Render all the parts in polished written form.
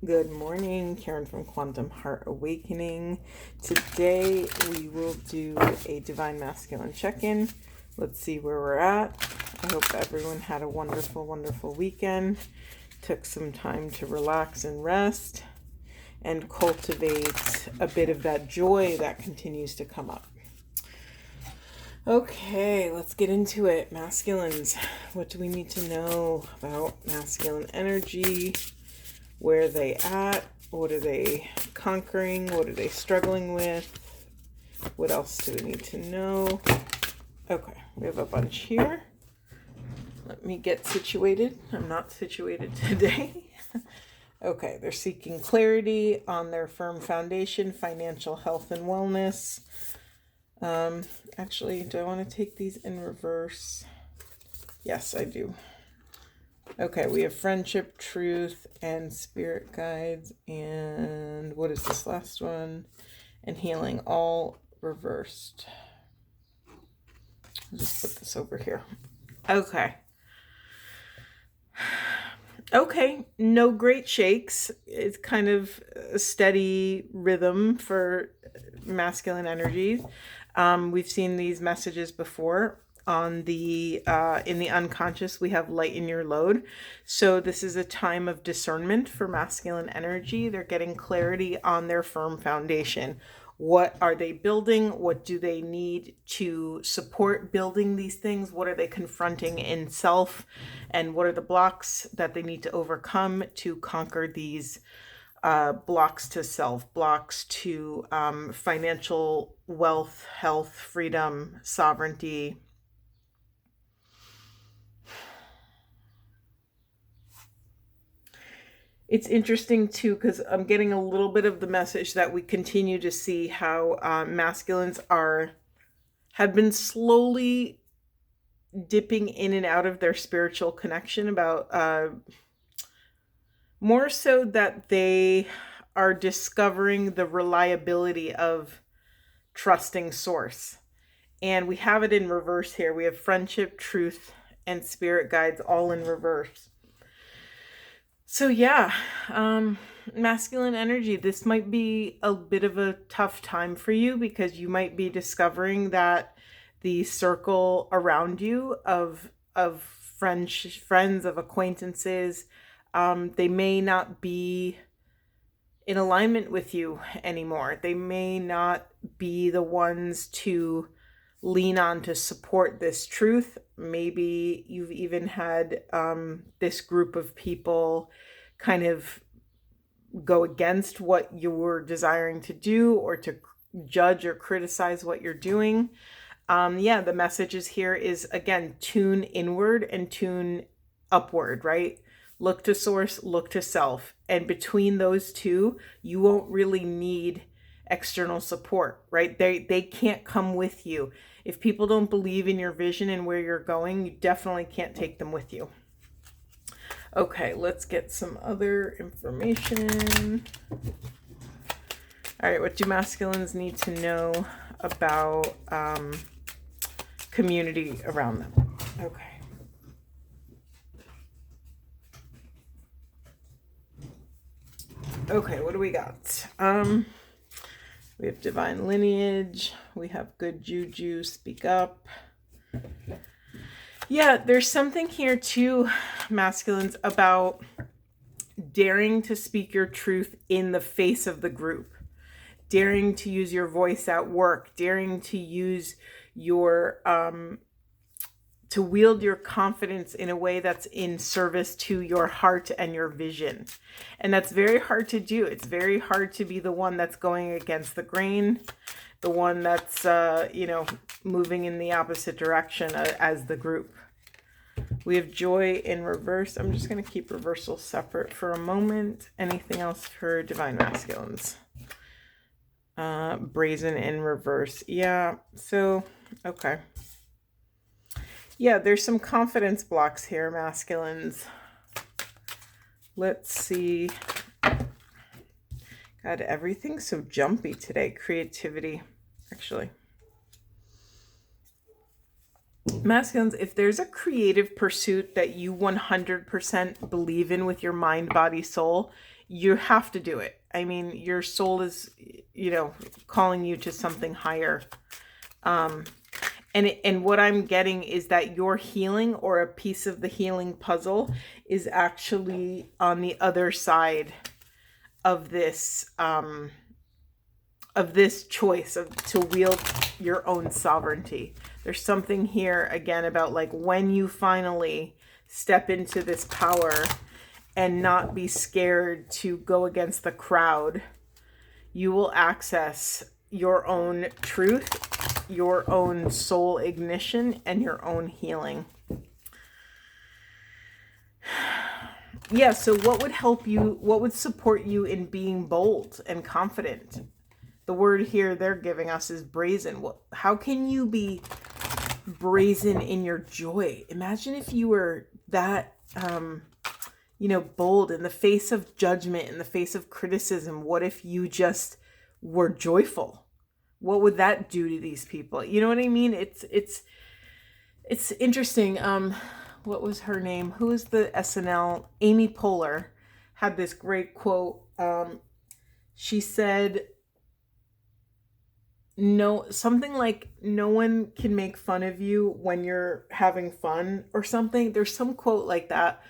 Good morning, Karen from Quantum Heart Awakening. Today we will do a Divine Masculine check-in. Let's see where we're at. I hope everyone had a wonderful, wonderful weekend. Took some time to relax and rest and cultivate a bit of that joy that continues to come up. Okay, let's get into it. Masculines, what do we need to know about masculine energy? Where are they at? What are they conquering? What are they struggling with? What else do we need to know? Okay, we have a bunch here. Let me get situated. I'm not situated today. Okay, they're seeking clarity on their firm foundation, financial health and wellness. Actually, do I want to take these in reverse? Yes, I do. Okay, we have friendship, truth, and spirit guides. And what is this last one? And healing, all reversed. I'll just put this over here. Okay. Okay, no great shakes. It's kind of a steady rhythm for masculine energies. We've seen these messages before. On the in the unconscious, we have lighten your load. So this is a time of discernment for masculine energy. They're getting clarity on their firm foundation. What are they building? What do they need to support building these things? What are they confronting in self? And what are the blocks that they need to overcome to conquer these blocks to self, blocks to financial wealth, health, freedom, sovereignty? It's interesting too, because I'm getting a little bit of the message that we continue to see how masculines have been slowly dipping in and out of their spiritual connection, about more so that they are discovering the reliability of trusting source. And we have it in reverse here. We have friendship, truth, and spirit guides all in reverse. So yeah, masculine energy, this might be a bit of a tough time for you, because you might be discovering that the circle around you of friends, of acquaintances, they may not be in alignment with you anymore. They may not be the ones to lean on to support this truth. Maybe you've even had this group of people kind of go against what you're desiring to do, or to judge or criticize what you're doing. The messages here is, again, tune inward and tune upward, right? Look to source, look to self. And between those two, you won't really need external support, right? They can't come with you. If people don't believe in your vision and where you're going, you definitely can't take them with you. Okay, let's get some other information. All right, what do masculines need to know about community around them? Okay. Okay, what do we got? We have divine lineage. We have good juju, speak up. Yeah, there's something here too, masculines, about daring to speak your truth in the face of the group. Daring to use your voice at work. Daring to use your to wield your confidence in a way that's in service to your heart and your vision. And that's very hard to do. It's very hard to be the one that's going against the grain, the one that's, moving in the opposite direction as the group. We have joy in reverse. I'm just going to keep reversal separate for a moment. Anything else for divine masculines? Brazen in reverse. Yeah, so, okay. Yeah, there's some confidence blocks here, masculines. Let's see. God, everything's so jumpy today. Creativity, actually. Masculines, if there's a creative pursuit that you 100% believe in with your mind, body, soul, you have to do it. I mean, your soul is, calling you to something higher. And what I'm getting is that your healing, or a piece of the healing puzzle, is actually on the other side of this choice to wield your own sovereignty. There's something here again about like when you finally step into this power and not be scared to go against the crowd, you will access your own truth, your own soul ignition, and your own healing. Yeah, so what would help you, what would support you in being bold and confident? The word here they're giving us is brazen. How can you be brazen in your joy? Imagine if you were that, bold in the face of judgment, in the face of criticism. What if you just were joyful? What would that do to these people? You know what I mean? It's interesting. What was her name? Who is the SNL? Amy Poehler had this great quote. She said, something like, no one can make fun of you when you're having fun, or something. There's some quote like that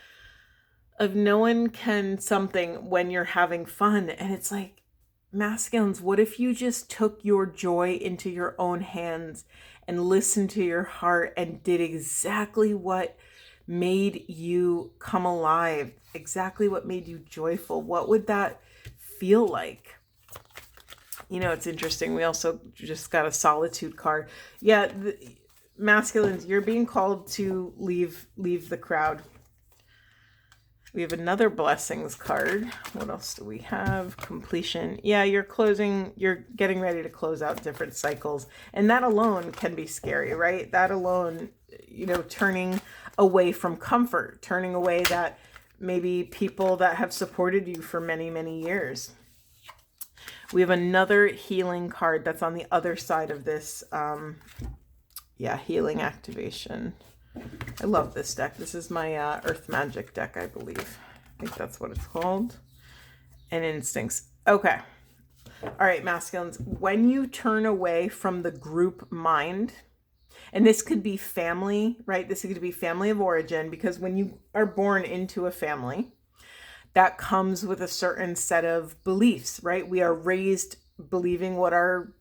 of no one can something when you're having fun. And it's like, masculines, what if you just took your joy into your own hands and listened to your heart and did exactly what made you come alive, exactly what made you joyful? What would that feel like? It's interesting. We also just got a solitude card. Yeah, masculines, you're being called to leave the crowd. We have another blessings card. What else do we have? Completion. Yeah, you're getting ready to close out different cycles. And that alone can be scary, right? That alone, turning away from comfort, turning away that maybe people that have supported you for many, many years. We have another healing card that's on the other side of this. Healing activation. I love this deck. This is my Earth Magic deck, I believe. I think that's what it's called. And Instincts. Okay. All right, masculines. When you turn away from the group mind, and this could be family, right? This could be family of origin, because when you are born into a family, that comes with a certain set of beliefs, right? We are raised believing what our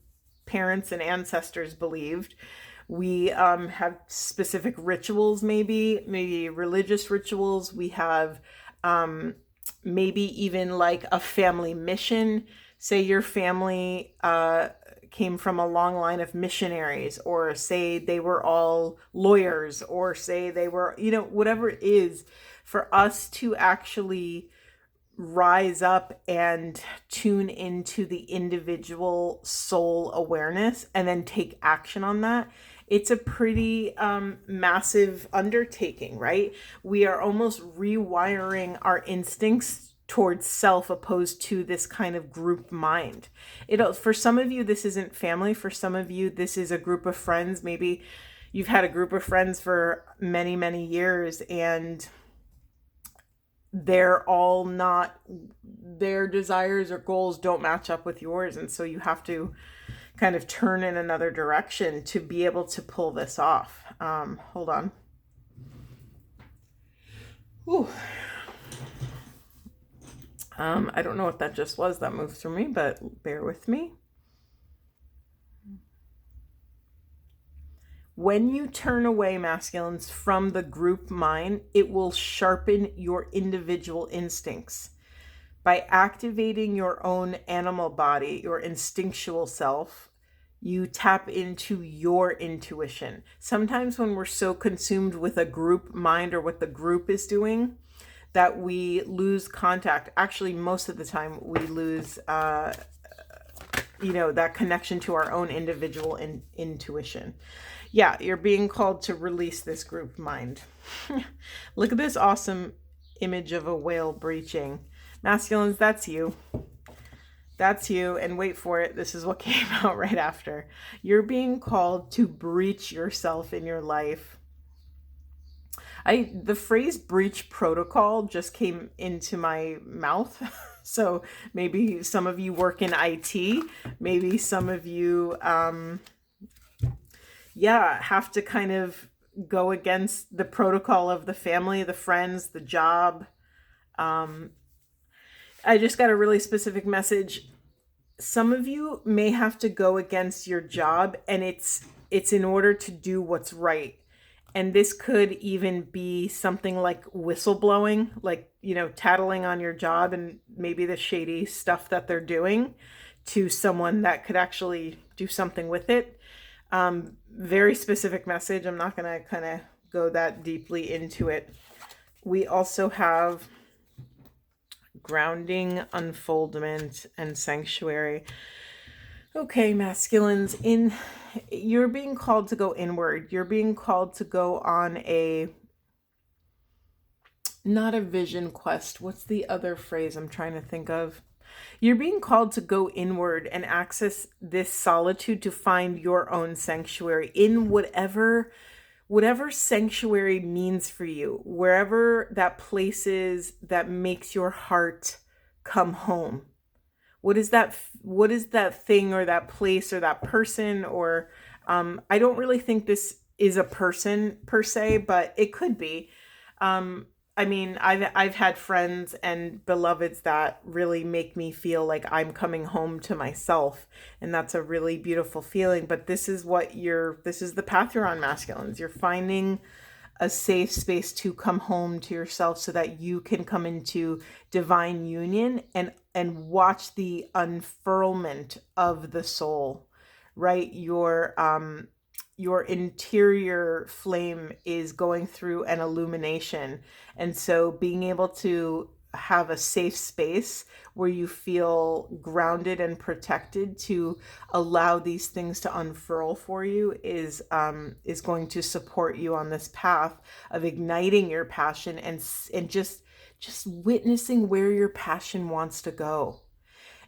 parents and ancestors believed. We have specific rituals, maybe religious rituals. We have maybe even like a family mission. Say your family came from a long line of missionaries, or say they were all lawyers, or say they were, whatever it is, for us to actually rise up and tune into the individual soul awareness and then take action on that. It's a pretty massive undertaking, right? We are almost rewiring our instincts towards self, opposed to this kind of group mind. For some of you, this isn't family. For some of you, this is a group of friends. Maybe you've had a group of friends for many, many years, and they're all not, their desires or goals don't match up with yours. And so you have to kind of turn in another direction to be able to pull this off. Hold on. Ooh. I don't know what that just was that moved through me, but bear with me. When you turn away, masculines, from the group mind, it will sharpen your individual instincts. By activating your own animal body, your instinctual self, you tap into your intuition. Sometimes when we're so consumed with a group mind or what the group is doing, that we lose contact. Actually, most of the time we lose, that connection to our own individual intuition. Yeah, you're being called to release this group mind. Look at this awesome image of a whale breaching. Masculines, that's you. That's you, and wait for it. This is what came out right after. You're being called to breach yourself in your life. The phrase breach protocol just came into my mouth. So maybe some of you work in IT, maybe some of you have to kind of go against the protocol of the family, the friends, the job. I just got a really specific message. Some of you may have to go against your job, and it's in order to do what's right. And this could even be something like whistleblowing, like, tattling on your job and maybe the shady stuff that they're doing to someone that could actually do something with it. Very specific message. I'm not going to kind of go that deeply into it. We also have grounding, unfoldment, and sanctuary. Okay, masculines, you're being called to go inward. You're being called to go on not a vision quest. What's the other phrase I'm trying to think of? You're being called to go inward and access this solitude to find your own sanctuary in whatever sanctuary means for you, wherever that place is that makes your heart come home. What is that thing or that place or that person? Or I don't really think this is a person per se, but it could be. I mean, I've had friends and beloveds that really make me feel like I'm coming home to myself, and that's a really beautiful feeling. But this is the path you're on, masculines. You're finding a safe space to come home to yourself so that you can come into divine union and watch the unfurlment of the soul, right? Your interior flame is going through an illumination. And so being able to have a safe space where you feel grounded and protected to allow these things to unfurl for you is going to support you on this path of igniting your passion and just witnessing where your passion wants to go.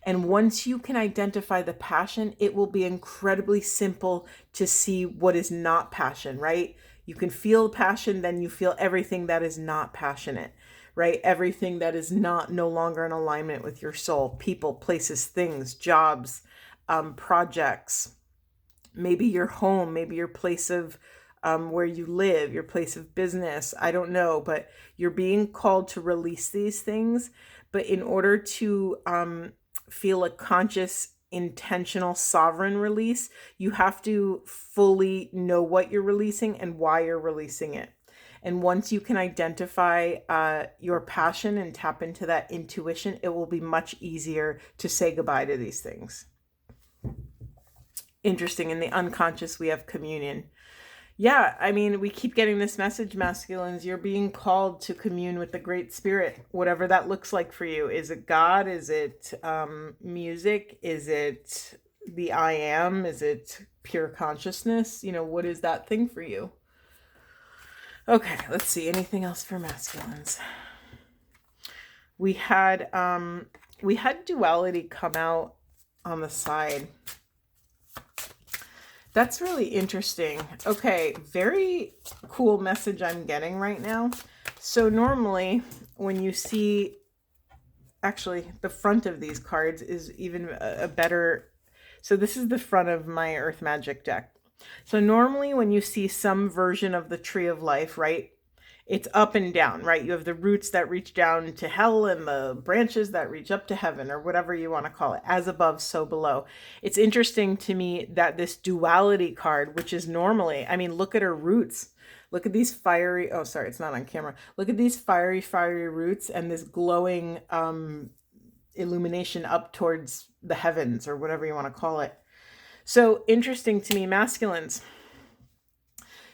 And once you can identify the passion, it will be incredibly simple to see what is not passion, right? You can feel passion, then you feel everything that is not passionate, right? Everything that is no longer in alignment with your soul, people, places, things, jobs, projects, maybe your home, maybe your place of where you live, your place of business. I don't know, but you're being called to release these things. But in order to feel a conscious, intentional, sovereign release, you have to fully know what you're releasing and why you're releasing it. And once you can identify your passion and tap into that intuition, it will be much easier to say goodbye to these things. Interesting. In the unconscious, we have communion. Yeah, I mean, we keep getting this message, masculines. You're being called to commune with the Great Spirit, whatever that looks like for you. Is it God? Is it music? Is it the I am? Is it pure consciousness? What is that thing for you? Okay, let's see. Anything else for masculines? We had duality come out on the side. That's really interesting. Okay, very cool message I'm getting right now. So normally when you see, actually the front of these cards is even a better, so this is the front of my Earth Magic deck. So normally when you see some version of the Tree of Life, right, it's up and down, right? You have the roots that reach down to hell and the branches that reach up to heaven, or whatever you want to call it, as above, so below. It's interesting to me that this duality card, which is normally, I mean, look at her roots. Look at these fiery, oh, sorry, it's not on camera. Look at these fiery roots and this glowing illumination up towards the heavens, or whatever you want to call it. So interesting to me, masculines.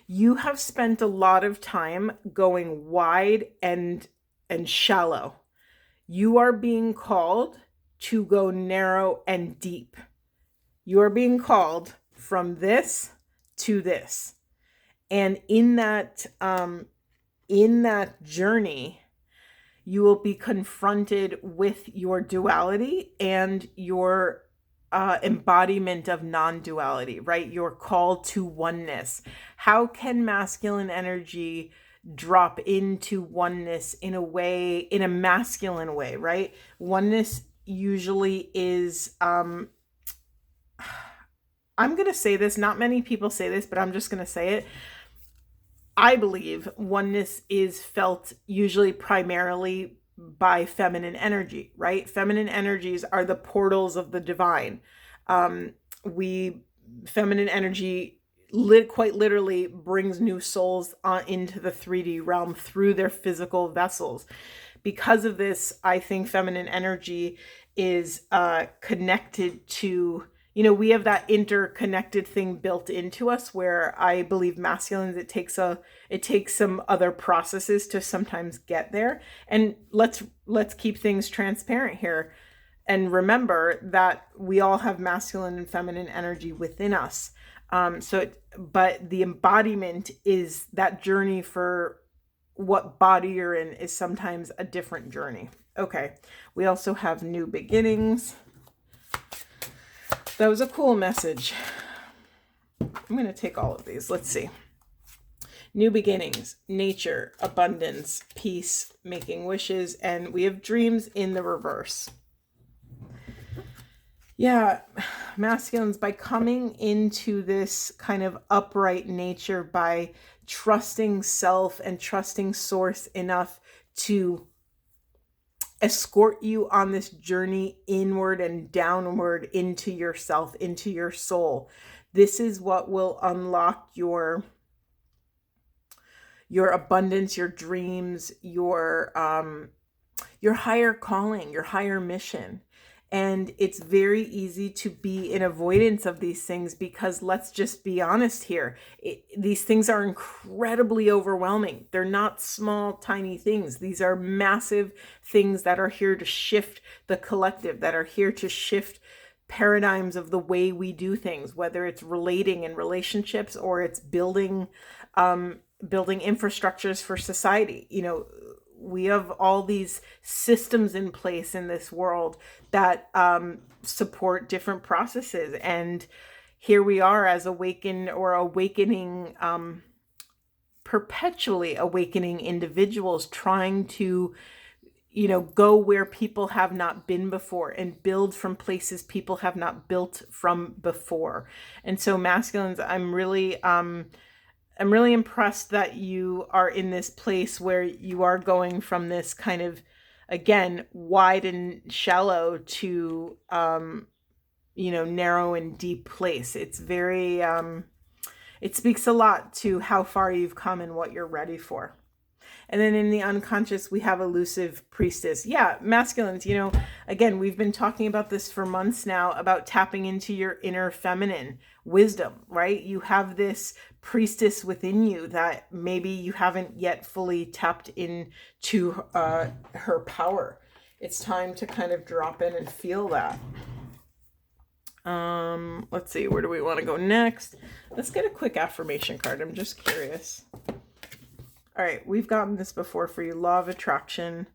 You have spent a lot of time going wide and shallow. You are being called to go narrow and deep. You are being called from this to this. And in that journey, you will be confronted with your duality and your embodiment of non-duality, right? Your call to oneness. How can masculine energy drop into oneness in a way, in a masculine way, right? Oneness usually is, I'm going to say this, not many people say this, but I'm just going to say it. I believe oneness is felt usually primarily by feminine energy, right? Feminine energies are the portals of the divine. Feminine energy quite literally brings new souls into the 3D realm through their physical vessels. Because of this, I think feminine energy is connected to, we have that interconnected thing built into us, where I believe masculines, it takes some other processes to sometimes get there. And let's keep things transparent here. And remember that we all have masculine and feminine energy within us. But the embodiment is that journey for what body you're in is sometimes a different journey. Okay. We also have new beginnings. That was a cool message. I'm going to take all of these. Let's see. New beginnings, nature, abundance, peace, making wishes, and we have dreams in the reverse. Yeah, masculines, by coming into this kind of upright nature, by trusting self and trusting source enough to escort you on this journey inward and downward into yourself, into your soul. This is what will unlock your abundance, your dreams, your higher calling, your higher mission. And it's very easy to be in avoidance of these things because, let's just be honest here, these things are incredibly overwhelming. They're not small, tiny things. These are massive things that are here to shift the collective, that are here to shift paradigms of the way we do things, whether it's relating in relationships or it's building infrastructures for society. We have all these systems in place in this world that support different processes. And here we are as awakening, perpetually awakening individuals, trying to, go where people have not been before and build from places people have not built from before. And so masculines, I'm really impressed that you are in this place where you are going from this kind of, again, wide and shallow to, narrow and deep place. It's very, it speaks a lot to how far you've come and what you're ready for. And then in the unconscious, we have elusive priestess. Yeah, masculines, again, we've been talking about this for months now, about tapping into your inner feminine wisdom, right? You have this priestess within you that maybe you haven't yet fully tapped into her power. It's time to kind of drop in and feel that. Let's see, where do we want to go next? Let's get a quick affirmation card. I'm just curious. All right, we've gotten this before for you. Law of attraction.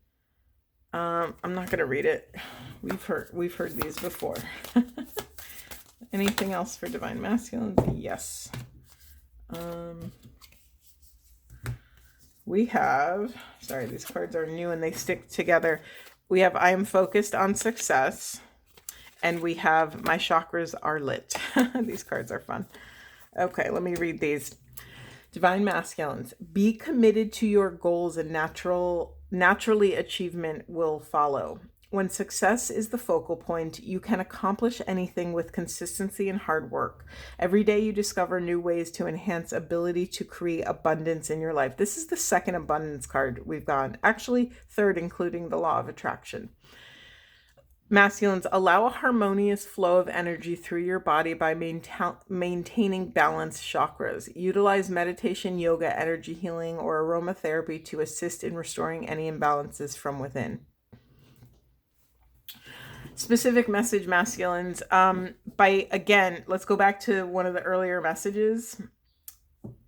I'm not going to read it. We've heard these before. Anything else for divine masculines? Yes. We have, sorry, these cards are new and they stick together. We have I am focused on success. And we have my chakras are lit. These cards are fun. Okay, let me read these. Divine masculines, be committed to your goals and naturally achievement will follow. When success is the focal point, you can accomplish anything with consistency and hard work. Every day you discover new ways to enhance ability to create abundance in your life. This is the second abundance card we've gone. Actually, third, including the law of attraction. Masculines, allow a harmonious flow of energy through your body by maintaining balanced chakras. Utilize meditation, yoga, energy healing, or aromatherapy to assist in restoring any imbalances from within. Specific message, masculines. Let's go back to one of the earlier messages.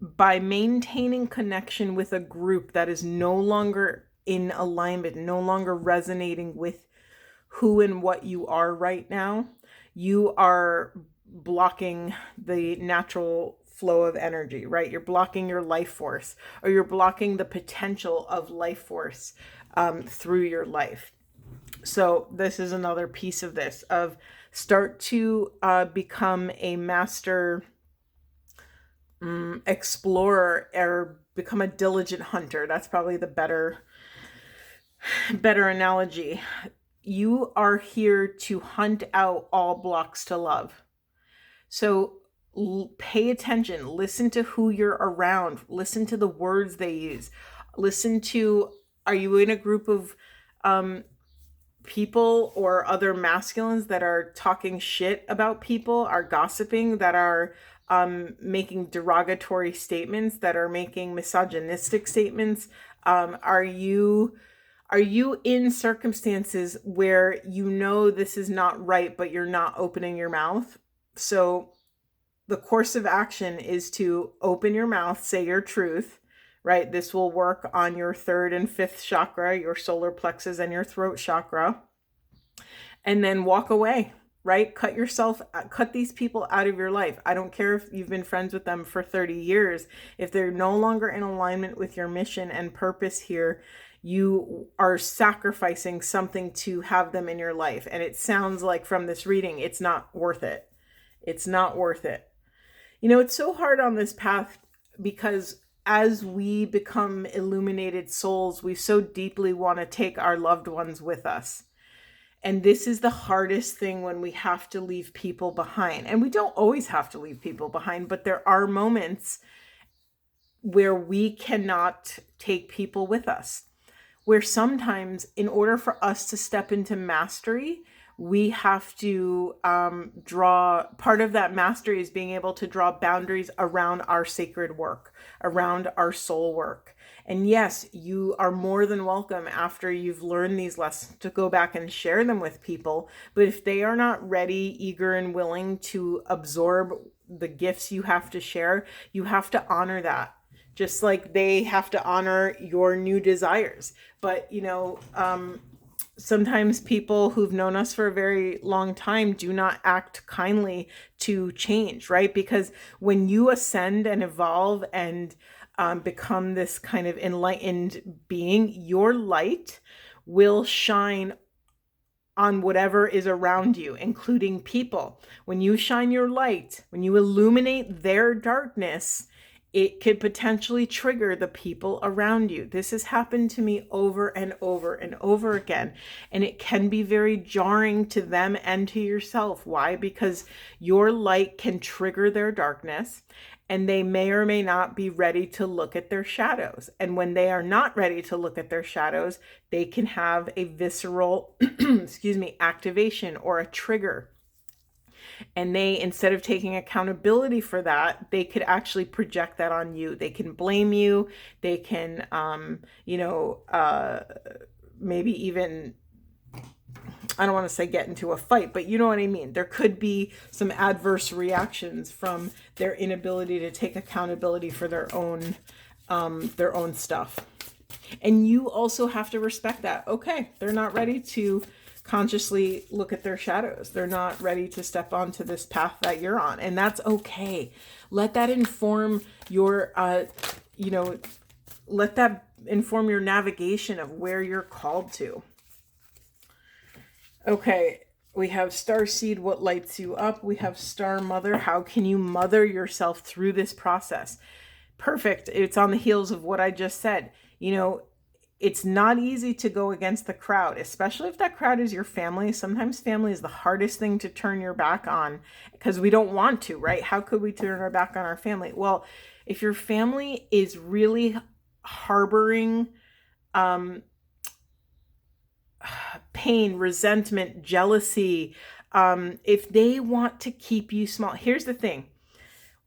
By maintaining connection with a group that is no longer in alignment, no longer resonating with who and what you are right now, you are blocking the natural flow of energy, right? You're blocking your life force, or you're blocking the potential of life force through your life. So this is another piece of this, of start to become a master explorer, or become a diligent hunter. That's probably the better analogy. You are here to hunt out all blocks to love. So pay attention, listen to who you're around, listen to the words they use, listen to, are you in a group of people or other masculines that are talking shit about people, are gossiping, that are making derogatory statements, that are making misogynistic statements? Are you in circumstances where you know this is not right, but you're not opening your mouth? So the course of action is to open your mouth, say your truth, right? This will work on your 3rd and 5th chakra, your solar plexus and your throat chakra. And then walk away, right? Cut these people out of your life. I don't care if you've been friends with them for 30 years. If they're no longer in alignment with your mission and purpose here, you are sacrificing something to have them in your life. And it sounds like from this reading, it's not worth it. It's not worth it. You know, it's so hard on this path because as we become illuminated souls, we so deeply want to take our loved ones with us. And this is the hardest thing, when we have to leave people behind. And we don't always have to leave people behind, but there are moments where we cannot take people with us, where sometimes in order for us to step into mastery, we have to draw, part of that mastery is being able to draw boundaries around our sacred work, around our soul work. And yes, you are more than welcome, after you've learned these lessons, to go back and share them with people. But if they are not ready, eager, and willing to absorb the gifts you have to share, you have to honor that. Just like they have to honor your new desires. But, you know, sometimes people who've known us for a very long time do not act kindly to change, right? Because when you ascend and evolve and become this kind of enlightened being, your light will shine on whatever is around you, including people. When you shine your light, when you illuminate their darkness, it could potentially trigger the people around you. This has happened to me over and over and over again. And it can be very jarring to them and to yourself. Why? Because your light can trigger their darkness, and they may or may not be ready to look at their shadows. And when they are not ready to look at their shadows, they can have a visceral, activation or a trigger. And they, instead of taking accountability for that, they could actually project that on you. They can blame you. They can, maybe even, I don't want to say get into a fight, but you know what I mean. There could be some adverse reactions from their inability to take accountability for their own stuff. And you also have to respect that. Okay, they're not ready to consciously look at their shadows. They're not ready to step onto this path that you're on. And that's okay. Let that inform your, let that inform your navigation of where you're called to. Okay, we have Starseed, what lights you up? We have Star Mother, how can you mother yourself through this process? Perfect. It's on the heels of what I just said. You know, it's not easy to go against the crowd, especially if that crowd is your family. Sometimes family is the hardest thing to turn your back on because we don't want to, right? How could we turn our back on our family? Well, if your family is really harboring pain, resentment, jealousy, if they want to keep you small, here's the thing.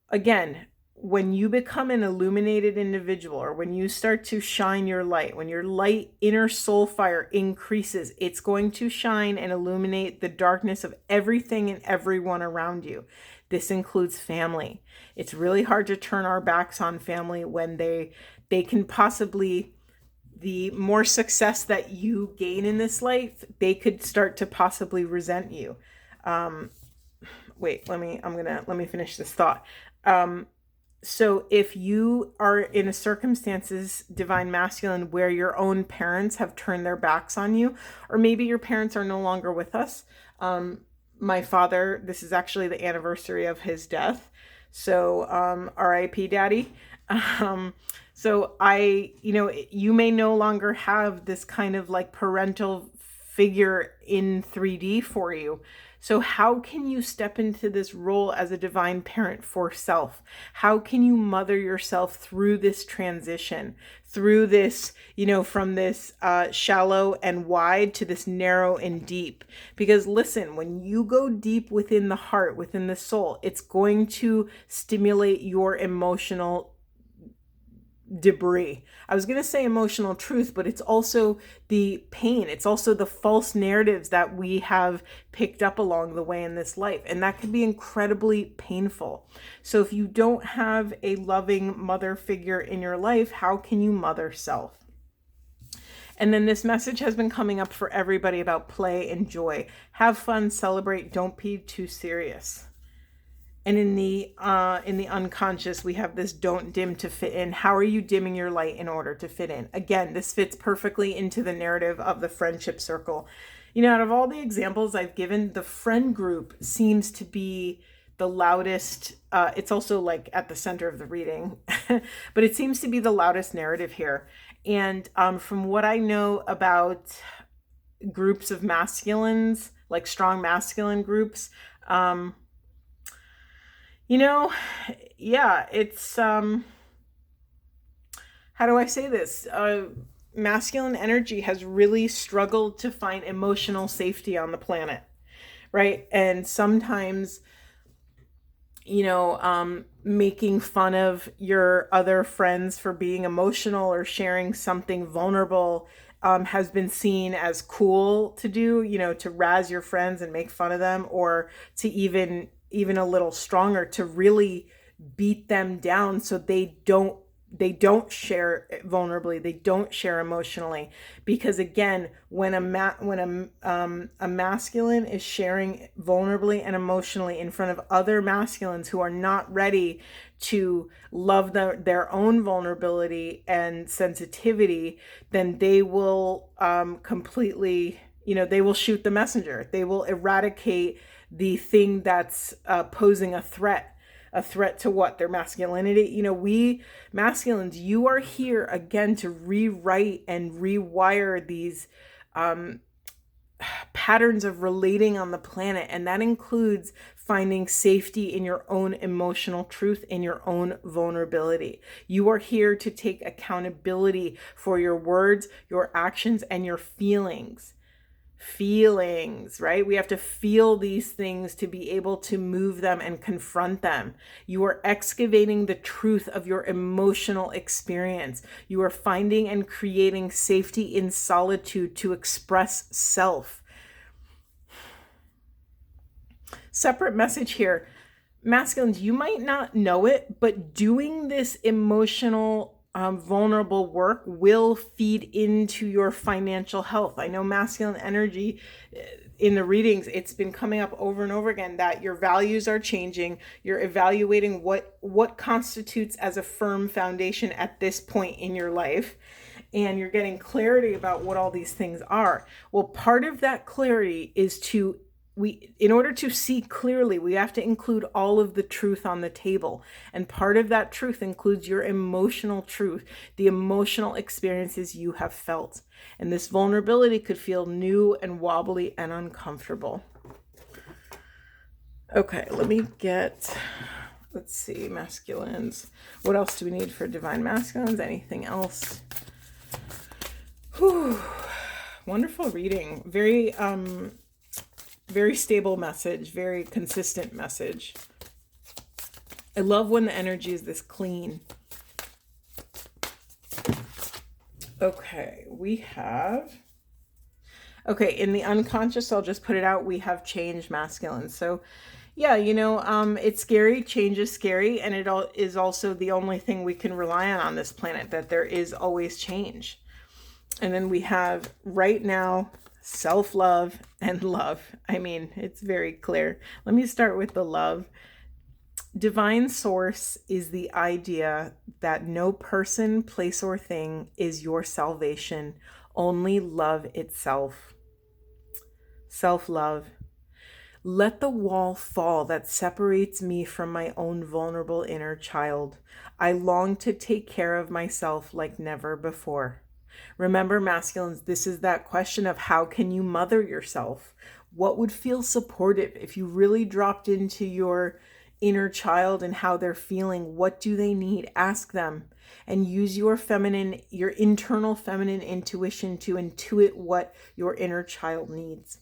Again, when you become an illuminated individual, or when you start to shine your light, when your light inner soul fire increases, it's going to shine and illuminate the darkness of everything and everyone around you. This includes family. It's really hard to turn our backs on family when they can possibly the more success that you gain in this life, they could start to possibly resent you. Wait, let me finish this thought. So if you are in a circumstances, divine masculine, where your own parents have turned their backs on you, or maybe your parents are no longer with us. My father, this is actually the anniversary of his death. So R.I.P. Daddy. So you may no longer have this kind of like parental figure in 3D for you. So how can you step into this role as a divine parent for self? How can you mother yourself through this transition, through this, from this shallow and wide to this narrow and deep? Because listen, when you go deep within the heart, within the soul, it's going to stimulate your emotional debris. I was going to say emotional truth, but it's also the pain. It's also the false narratives that we have picked up along the way in this life. And that can be incredibly painful. So if you don't have a loving mother figure in your life, how can you mother self? And then this message has been coming up for everybody about play and joy. Have fun, celebrate, don't be too serious. And in the unconscious, we have this don't dim to fit in. How are you dimming your light in order to fit in? Again, this fits perfectly into the narrative of the friendship circle. Out of all the examples I've given, the friend group seems to be the loudest. It's also like at the center of the reading, but it seems to be the loudest narrative here. And from what I know about groups of masculines, like strong masculine groups, it's, how do I say this? Masculine energy has really struggled to find emotional safety on the planet, right? And sometimes, making fun of your other friends for being emotional or sharing something vulnerable has been seen as cool to do, to razz your friends and make fun of them, or to even a little stronger, to really beat them down so they don't share vulnerably, they don't share emotionally. Because again, when a masculine is sharing vulnerably and emotionally in front of other masculines who are not ready to love their own vulnerability and sensitivity, then they will completely, they will shoot the messenger. They will eradicate the thing that's posing a threat to what? Their masculinity. We masculines, you are here again to rewrite and rewire these patterns of relating on the planet. And that includes finding safety in your own emotional truth, in your own vulnerability. You are here to take accountability for your words, your actions, and your feelings, right? We have to feel these things to be able to move them and confront them. You are excavating the truth of your emotional experience. You are finding and creating safety in solitude to express self. Separate message here. Masculines, you might not know it, but doing this emotional vulnerable work will feed into your financial health. I know masculine energy in the readings, it's been coming up over and over again that your values are changing. You're evaluating what constitutes as a firm foundation at this point in your life. And you're getting clarity about what all these things are. Well, part of that clarity is in order to see clearly, we have to include all of the truth on the table. And part of that truth includes your emotional truth, the emotional experiences you have felt. And this vulnerability could feel new and wobbly and uncomfortable. Okay, let's see, masculines. What else do we need for divine masculines? Anything else? Whew. Wonderful reading. Very stable message, very consistent message. I love when the energy is this clean. Okay, in the unconscious, I'll just put it out, we have change masculine. So yeah, it's scary. Change is scary. And it is also the only thing we can rely on this planet, that there is always change. And then we have right now, self-love and love. I mean, it's very clear. Let me start with the love. Divine source is the idea that no person, place, or thing is your salvation, only love itself. Self-love. Let the wall fall that separates me from my own vulnerable inner child. I long to take care of myself like never before. Remember, masculines, this is that question of how can you mother yourself? What would feel supportive if you really dropped into your inner child and how they're feeling? What do they need? Ask them and use your feminine, your internal feminine intuition to intuit what your inner child needs.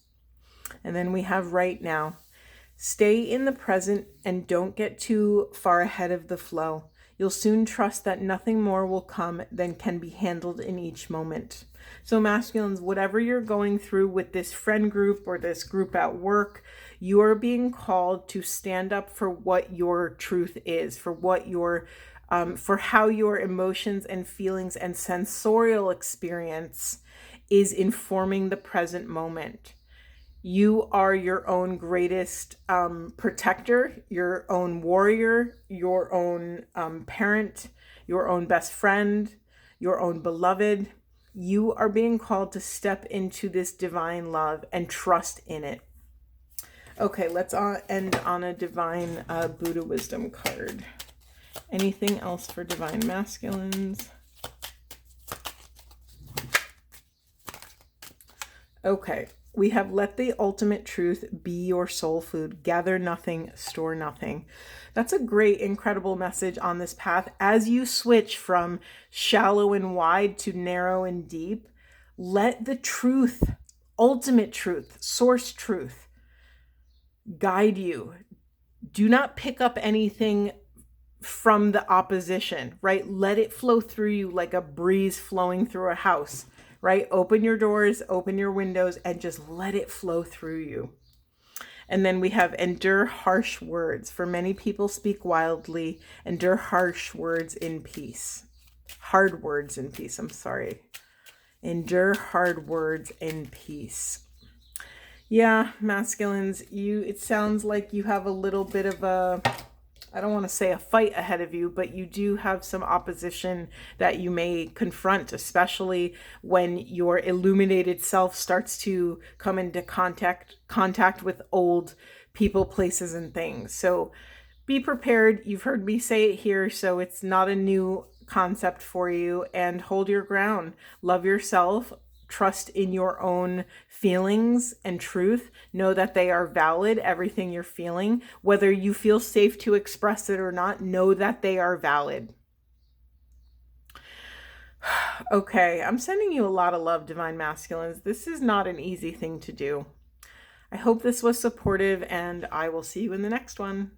And then we have right now. Stay in the present and don't get too far ahead of the flow. You'll soon trust that nothing more will come than can be handled in each moment. So masculines, whatever you're going through with this friend group or this group at work, you are being called to stand up for what your truth is, for what your for how your emotions and feelings and sensorial experience is informing the present moment. You are your own greatest protector, your own warrior, your own parent, your own best friend, your own beloved. You are being called to step into this divine love and trust in it. Okay, let's end on a divine Buddha wisdom card. Anything else for divine masculines? Okay. We have let the ultimate truth be your soul food. Gather nothing, store nothing. That's a great, incredible message on this path. As you switch from shallow and wide to narrow and deep, let the truth, ultimate truth, source truth, guide you. Do not pick up anything from the opposition, right? Let it flow through you like a breeze flowing through a house. Right? Open your doors, open your windows, and just let it flow through you. And then we have endure harsh words. For many people speak wildly, endure harsh words in peace. Hard words in peace, I'm sorry. Endure hard words in peace. Yeah, masculines, it sounds like you have a little bit of a, I don't want to say a fight ahead of you, but you do have some opposition that you may confront, especially when your illuminated self starts to come into contact with old people, places, and things. So be prepared. You've heard me say it here, so it's not a new concept for you. And hold your ground. Love yourself. Trust in your own feelings and truth. Know that they are valid, everything you're feeling. Whether you feel safe to express it or not, know that they are valid. Okay, I'm sending you a lot of love, divine masculines. This is not an easy thing to do. I hope this was supportive, and I will see you in the next one.